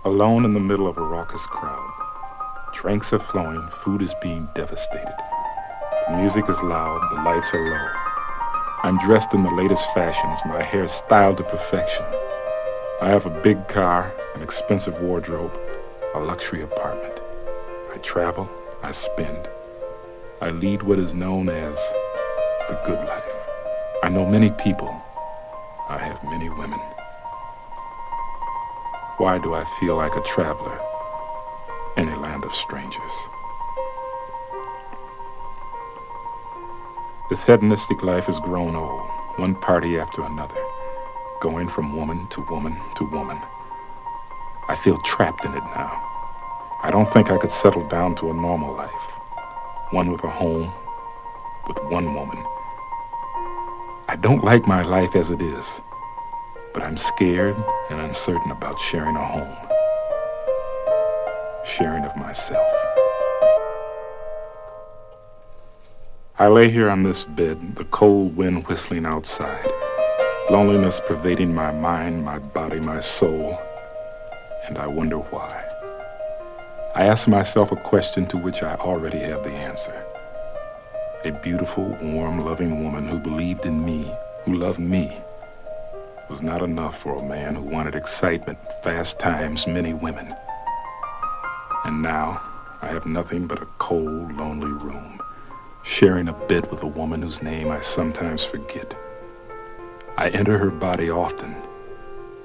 Alone in the middle of a raucous crowd. Drinks are flowing, food is being devastated. The music is loud, the lights are low. I'm dressed in the latest fashions, my hair styled to perfection. I have a big car, an expensive wardrobe, a luxury apartment. I travel, I spend. I lead what is known as the good life. I know many people. I have many women. Why do I feel like a traveler in a land of strangers? This hedonistic life has grown old, one party after another, going from woman to woman to woman. I feel trapped in it now. I don't think I could settle down to a normal life, one with a home, with one woman. I don't like my life as it is, but I'm scared and uncertain about sharing a home, sharing of myself. I lay here on this bed, the cold wind whistling outside, loneliness pervading my mind, my body, my soul, and I wonder why. I ask myself a question to which I already have the answer. A beautiful, warm, loving woman who believed in me, who loved me, was not enough for a man who wanted excitement, fast times, many women. And now I have nothing but a cold, lonely room, sharing a bed with a woman whose name I sometimes forget. I enter her body often,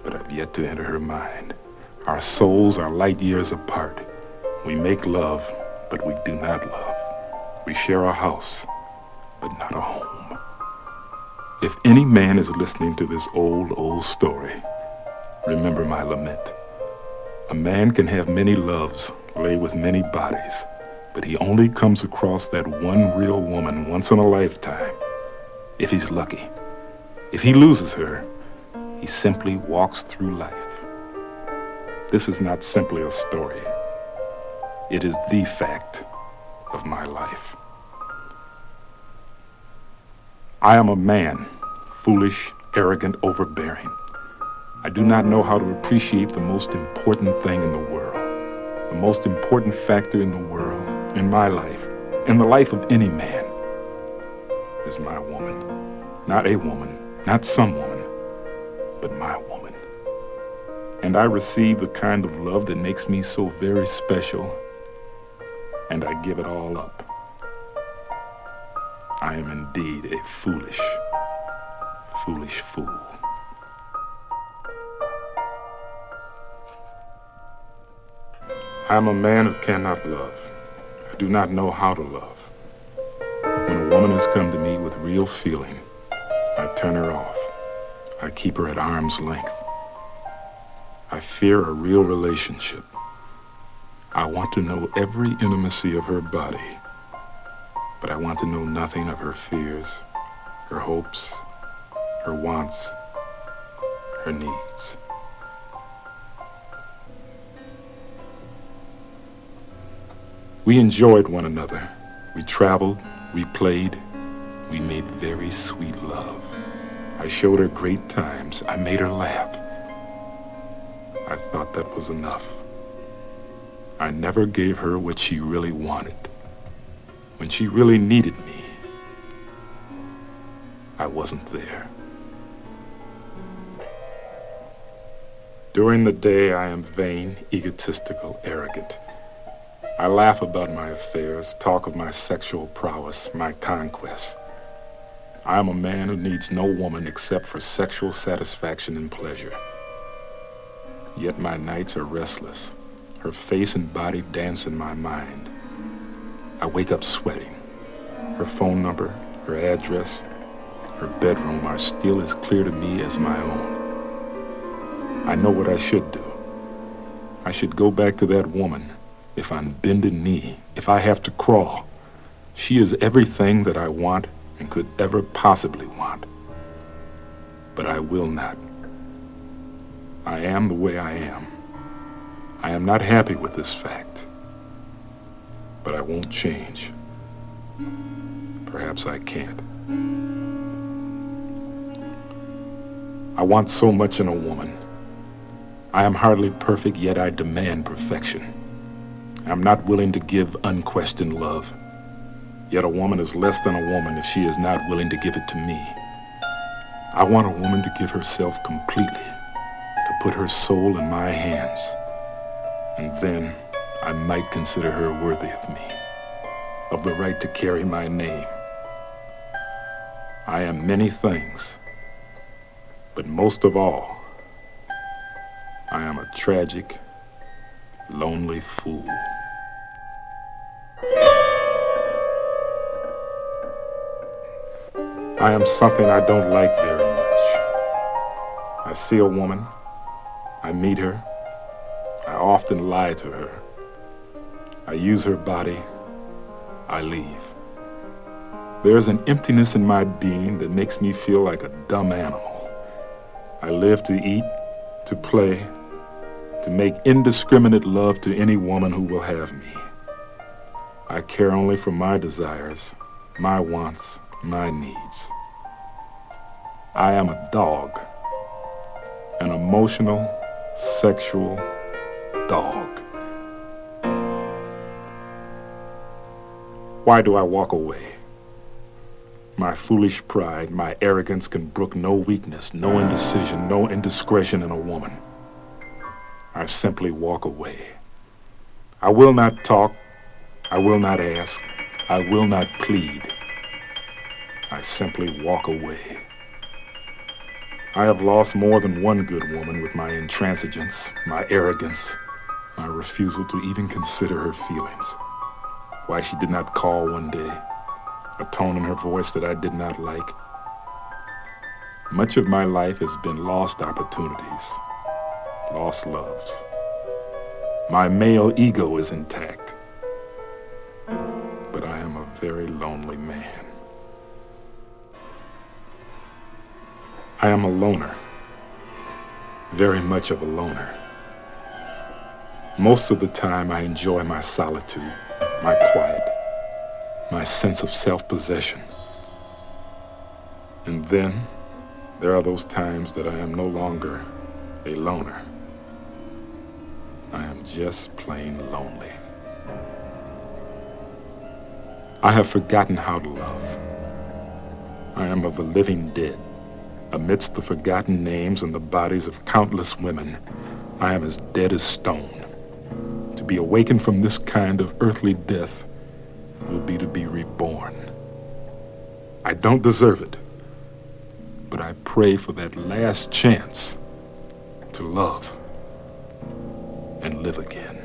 but I've yet to enter her mind. Our souls are light years apart. We make love, but we do not love. We share a house, but not a home. If any man is listening to this old story, remember my lament. A man can have many loves, lay with many bodies, but he only comes across that one real woman once in a lifetime, if he's lucky. If he loses her, he simply walks through life. This is not simply a story. It is the fact of my life. I am a man, foolish, arrogant, overbearing. I do not know how to appreciate the most important thing in the world. The most important factor in the world, in my life, in the life of any man, is my woman. Not a woman, not some woman, but my woman. And I receive the kind of love that makes me so very special, and I give it all up. I am indeed a foolish, foolish fool. I am a man who cannot love. I do not know how to love. When a woman has come to me with real feeling, I turn her off. I keep her at arm's length. I fear a real relationship. I want to know every intimacy of her body, but I want to know nothing of her fears, her hopes, her wants, her needs. We enjoyed one another. We traveled, we played, we made very sweet love. I showed her great times. I made her laugh. I thought that was enough. I never gave her what she really wanted. When she really needed me, I wasn't there. During the day, I am vain, egotistical, arrogant. I laugh about my affairs, talk of my sexual prowess, my conquests. I am a man who needs no woman except for sexual satisfaction and pleasure. Yet my nights are restless. Her face and body dance in my mind. I wake up sweating. Her phone number, her address, her bedroom are still as clear to me as my own. I know what I should do. I should go back to that woman. If I'm bended knee, if I have to crawl, she is everything that I want and could ever possibly want. But I will not. I am the way I am. I am not happy with this fact, but I won't change. Perhaps I can't. I want so much in a woman. I am hardly perfect, yet I demand perfection. I'm not willing to give unquestioned love. Yet a woman is less than a woman if she is not willing to give it to me. I want a woman to give herself completely, to put her soul in my hands, and then I might consider her worthy of me, of the right to carry my name. I am many things, but most of all, I am a tragic, lonely fool. I am something I don't like very much. I see a woman, I meet her, I often lie to her. I use her body, I leave. There's an emptiness in my being that makes me feel like a dumb animal. I live to eat, to play, to make indiscriminate love to any woman who will have me. I care only for my desires, my wants, my needs. I am a dog, an emotional, sexual dog. Why do I walk away? My foolish pride, my arrogance can brook no weakness, no indecision, no indiscretion in a woman. I simply walk away. I will not talk, I will not ask, I will not plead. I simply walk away. I have lost more than one good woman with my intransigence, my arrogance, my refusal to even consider her feelings. Why she did not call one day, a tone in her voice that I did not like. Much of my life has been lost opportunities, lost loves. My male ego is intact, but I am a very lonely man. I am a loner, very much of a loner. Most of the time I enjoy my solitude, my quiet, my sense of self-possession. And then there are those times that I am no longer a loner. I am just plain lonely. I have forgotten how to love. I am of the living dead. Amidst the forgotten names and the bodies of countless women, I am as dead as stone. To be awakened from this kind of earthly death will be to be reborn. I don't deserve it, but I pray for that last chance to love and live again.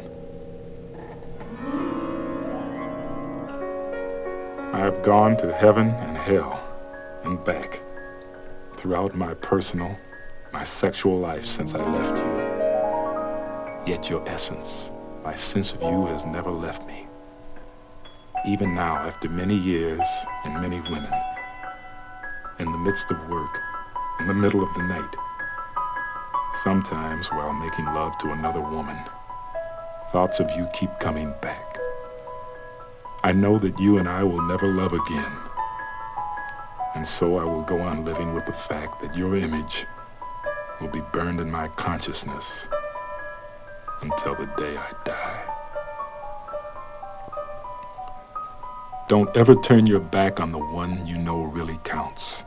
I have gone to heaven and hell and back throughout my personal, my sexual life since I left you. Yet your essence, my sense of you has never left me. Even now, after many years and many women, in the midst of work, in the middle of the night, sometimes while making love to another woman, thoughts of you keep coming back. I know that you and I will never love again. And so I will go on living with the fact that your image will be burned in my consciousness until the day I die. Don't ever turn your back on the one you know really counts.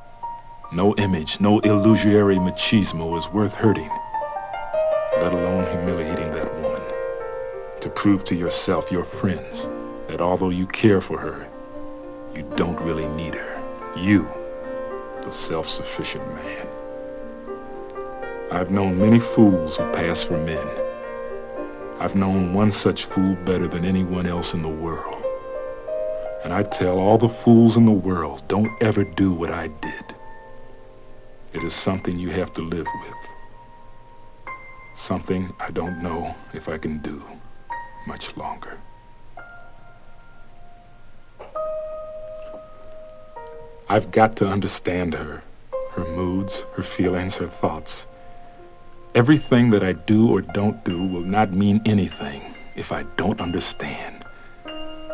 No image, no illusory machismo is worth hurting, let alone humiliating that woman. To prove to yourself, your friends, that although you care for her, you don't really need her. You, the self-sufficient man. I've known many fools who pass for men. I've known one such fool better than anyone else in the world. And I tell all the fools in the world, don't ever do what I did. It is something you have to live with. Something I don't know if I can do much longer. I've got to understand her moods, her feelings, her thoughts. Everything that I do or don't do will not mean anything if I don't understand.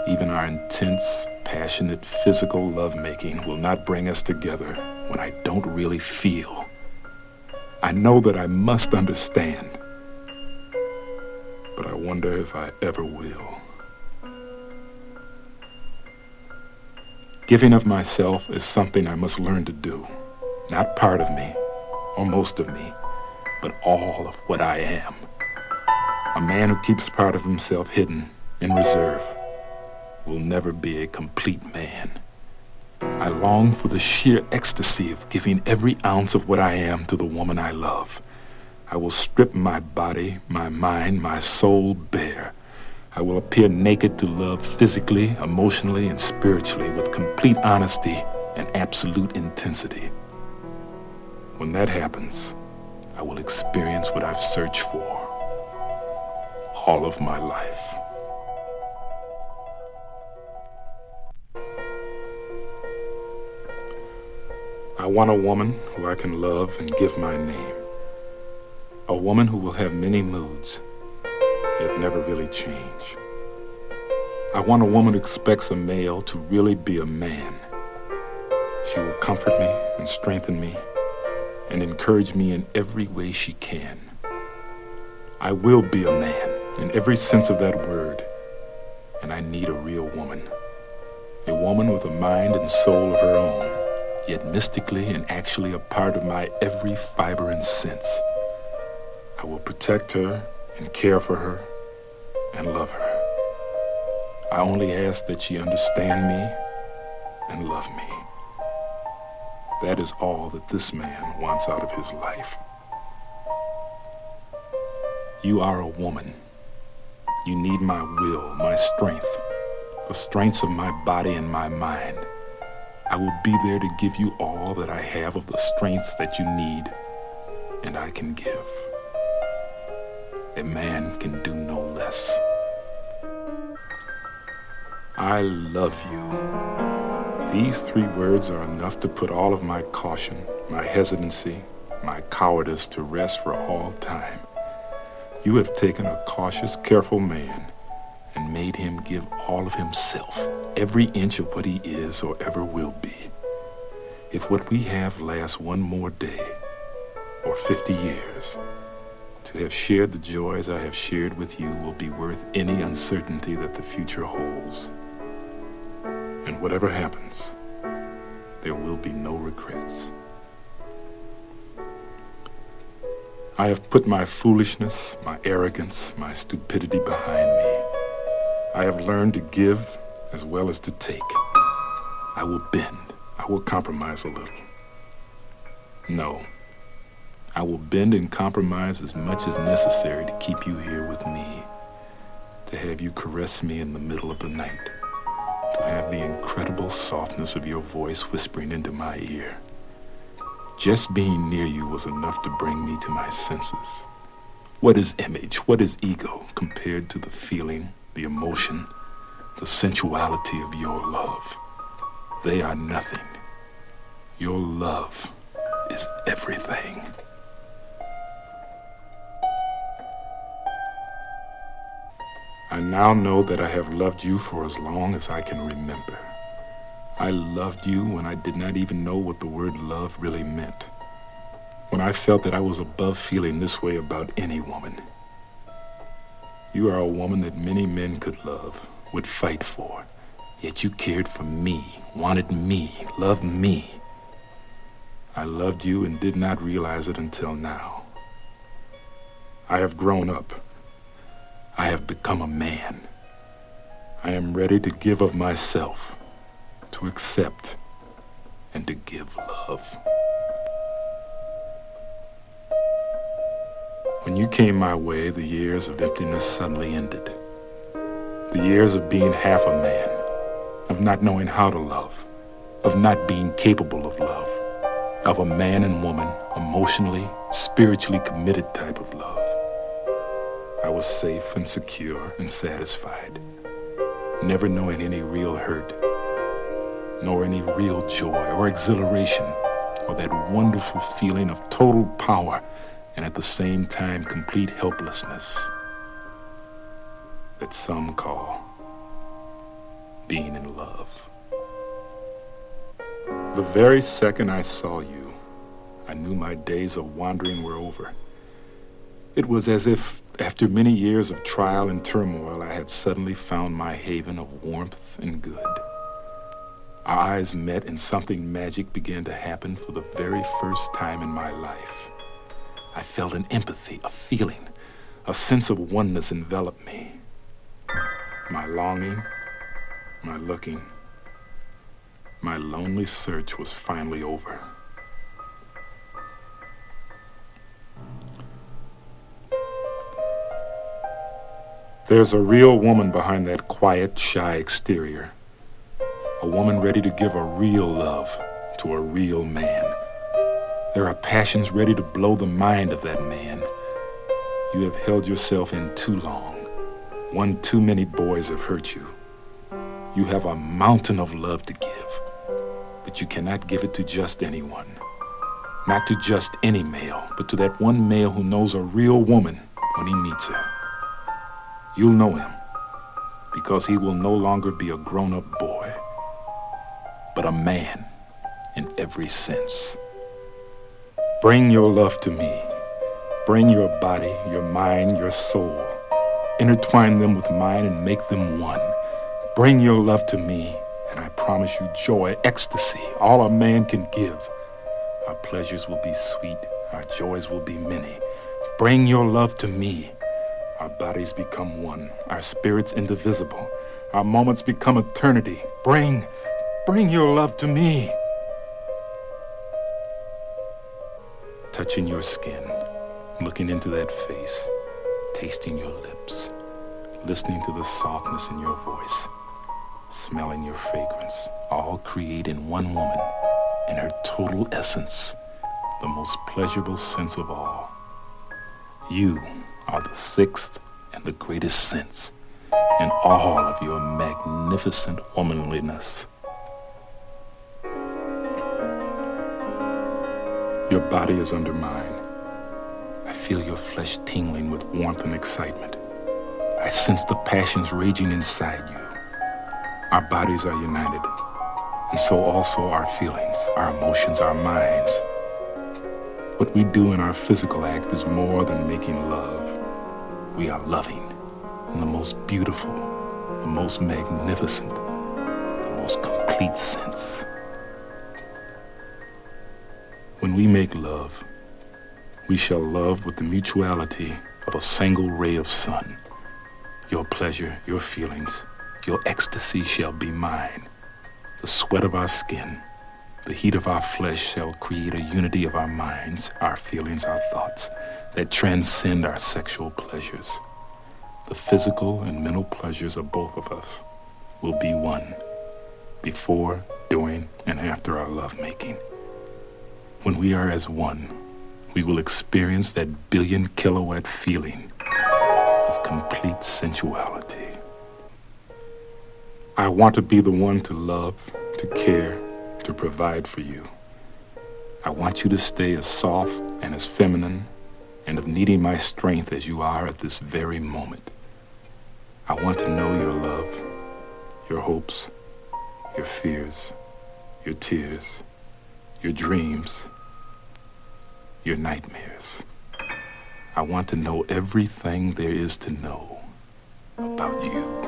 Even our intense, passionate, physical lovemaking will not bring us together when I don't really feel. I know that I must understand, wonder if I ever will. Giving of myself is something I must learn to do. Not part of me, or most of me, but all of what I am. A man who keeps part of himself hidden, in reserve, will never be a complete man. I long for the sheer ecstasy of giving every ounce of what I am to the woman I love. I will strip my body, my mind, my soul bare. I will appear naked to love physically, emotionally, and spiritually with complete honesty and absolute intensity. When that happens, I will experience what I've searched for all of my life. I want a woman who I can love and give my name. A woman who will have many moods, yet never really change. I want a woman who expects a male to really be a man. She will comfort me and strengthen me and encourage me in every way she can. I will be a man in every sense of that word, and I need a real woman. A woman with a mind and soul of her own, yet mystically and actually a part of my every fiber and sense. I will protect her and care for her and love her. I only ask that she understand me and love me. That is all that this man wants out of his life. You are a woman. You need my will, my strength, the strengths of my body and my mind. I will be there to give you all that I have of the strengths that you need and I can give. A man can do no less. I love you. These 3 words are enough to put all of my caution, my hesitancy, my cowardice to rest for all time. You have taken a cautious, careful man and made him give all of himself, every inch of what he is or ever will be. If what we have lasts one more day or 50 years, to have shared the joys I have shared with you will be worth any uncertainty that the future holds. And whatever happens, there will be no regrets. I have put my foolishness, my arrogance, my stupidity behind me. I have learned to give as well as to take. I will bend. I will compromise a little. No, I will bend and compromise as much as necessary to keep you here with me, to have you caress me in the middle of the night, to have the incredible softness of your voice whispering into my ear. Just being near you was enough to bring me to my senses. What is image? What is ego compared to the feeling, the emotion, the sensuality of your love? They are nothing. Your love is everything. I now know that I have loved you for as long as I can remember. I loved you when I did not even know what the word love really meant. When I felt that I was above feeling this way about any woman. You are a woman that many men could love, would fight for, yet you cared for me, wanted me, loved me. I loved you and did not realize it until now. I have grown up. I have become a man. I am ready to give of myself, to accept, and to give love. When you came my way, the years of emptiness suddenly ended. The years of being half a man, of not knowing how to love, of not being capable of love, of a man and woman, emotionally, spiritually committed type of love. I was safe and secure and satisfied, never knowing any real hurt, nor any real joy or exhilaration, or that wonderful feeling of total power and at the same time complete helplessness that some call being in love. The very second I saw you, I knew my days of wandering were over. It was as if After many years of trial and turmoil, I had suddenly found my haven of warmth and good. Our eyes met and something magic began to happen for the very first time in my life. I felt an empathy, a feeling, a sense of oneness envelop me. My longing, my looking, my lonely search was finally over. There's a real woman behind that quiet, shy exterior. A woman ready to give a real love to a real man. There are passions ready to blow the mind of that man. You have held yourself in too long. One too many boys have hurt you. You have a mountain of love to give, but you cannot give it to just anyone. Not to just any male, but to that one male who knows a real woman when he meets her. You'll know him because he will no longer be a grown-up boy, but a man in every sense. Bring your love to me. Bring your body, your mind, your soul. Intertwine them with mine and make them one. Bring your love to me, and I promise you joy, ecstasy, all a man can give. Our pleasures will be sweet, our joys will be many. Bring your love to me. Our bodies become one, our spirits indivisible. Our moments become eternity. Bring your love to me. Touching your skin, looking into that face, tasting your lips, listening to the softness in your voice, smelling your fragrance, all create in one woman, in her total essence, the most pleasurable sense of all. You are the sixth and the greatest sense in all of your magnificent womanliness. Your body is under mine. I feel your flesh tingling with warmth and excitement. I sense the passions raging inside you. Our bodies are united, and so also our feelings, our emotions, our minds. What we do in our physical act is more than making love. We are loving in the most beautiful, the most magnificent, the most complete sense. When we make love, we shall love with the mutuality of a single ray of sun. Your pleasure, your feelings, your ecstasy shall be mine. The sweat of our skin, the heat of our flesh shall create a unity of our minds, our feelings, our thoughts that transcend our sexual pleasures. The physical and mental pleasures of both of us will be one, before, during, and after our lovemaking. When we are as one, we will experience that billion kilowatt feeling of complete sensuality. I want to be the one to love, to care, to provide for you. I want you to stay as soft and as feminine and of needing my strength as you are at this very moment. I want to know your love, your hopes, your fears, your tears, your dreams, your nightmares. I want to know everything there is to know about you.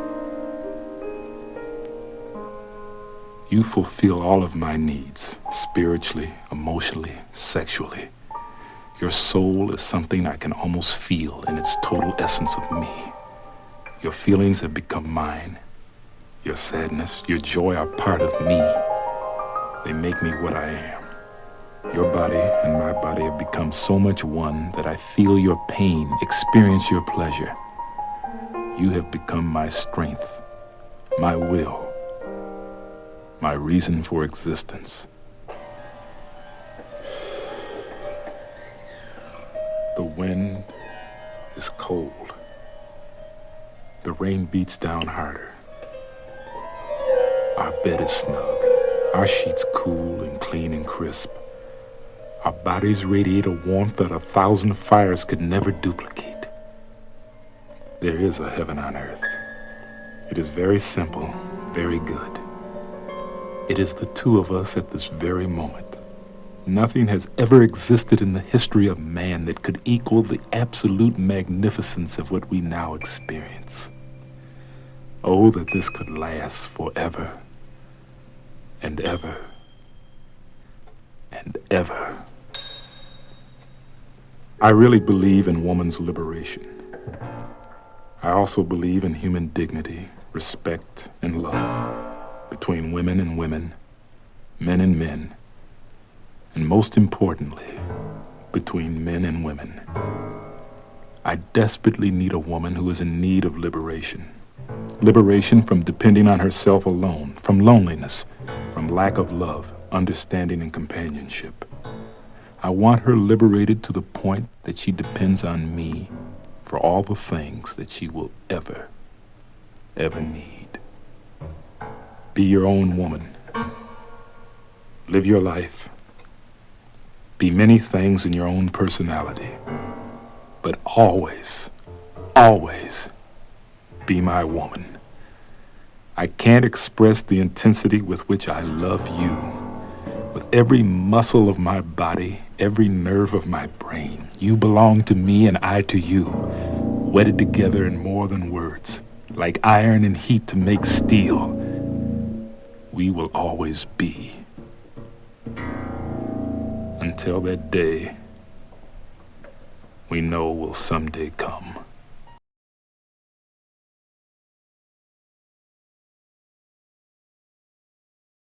You fulfill all of my needs, spiritually, emotionally, sexually. Your soul is something I can almost feel in its total essence of me. Your feelings have become mine. Your sadness, your joy are part of me. They make me what I am. Your body and my body have become so much one that I feel your pain, experience your pleasure. You have become my strength, my will, my reason for existence. The wind is cold. The rain beats down harder. Our bed is snug. Our sheets cool and clean and crisp. Our bodies radiate a warmth that 1,000 fires could never duplicate. There is a heaven on earth. It is very simple, very good. It is the two of us at this very moment. Nothing has ever existed in the history of man that could equal the absolute magnificence of what we now experience. Oh, that this could last forever and ever and ever. I really believe in woman's liberation. I also believe in human dignity, respect, and love between women and women, men and men, and most importantly, between men and women. I desperately need a woman who is in need of liberation. Liberation from depending on herself alone, from loneliness, from lack of love, understanding, and companionship. I want her liberated to the point that she depends on me for all the things that she will ever need. Be your own woman. Live your life. Be many things in your own personality. But always be my woman. I can't express the intensity with which I love you. With every muscle of my body, every nerve of my brain, you belong to me and I to you, wedded together in more than words, like iron and heat to make steel. We will always be. Until that day we know will someday come.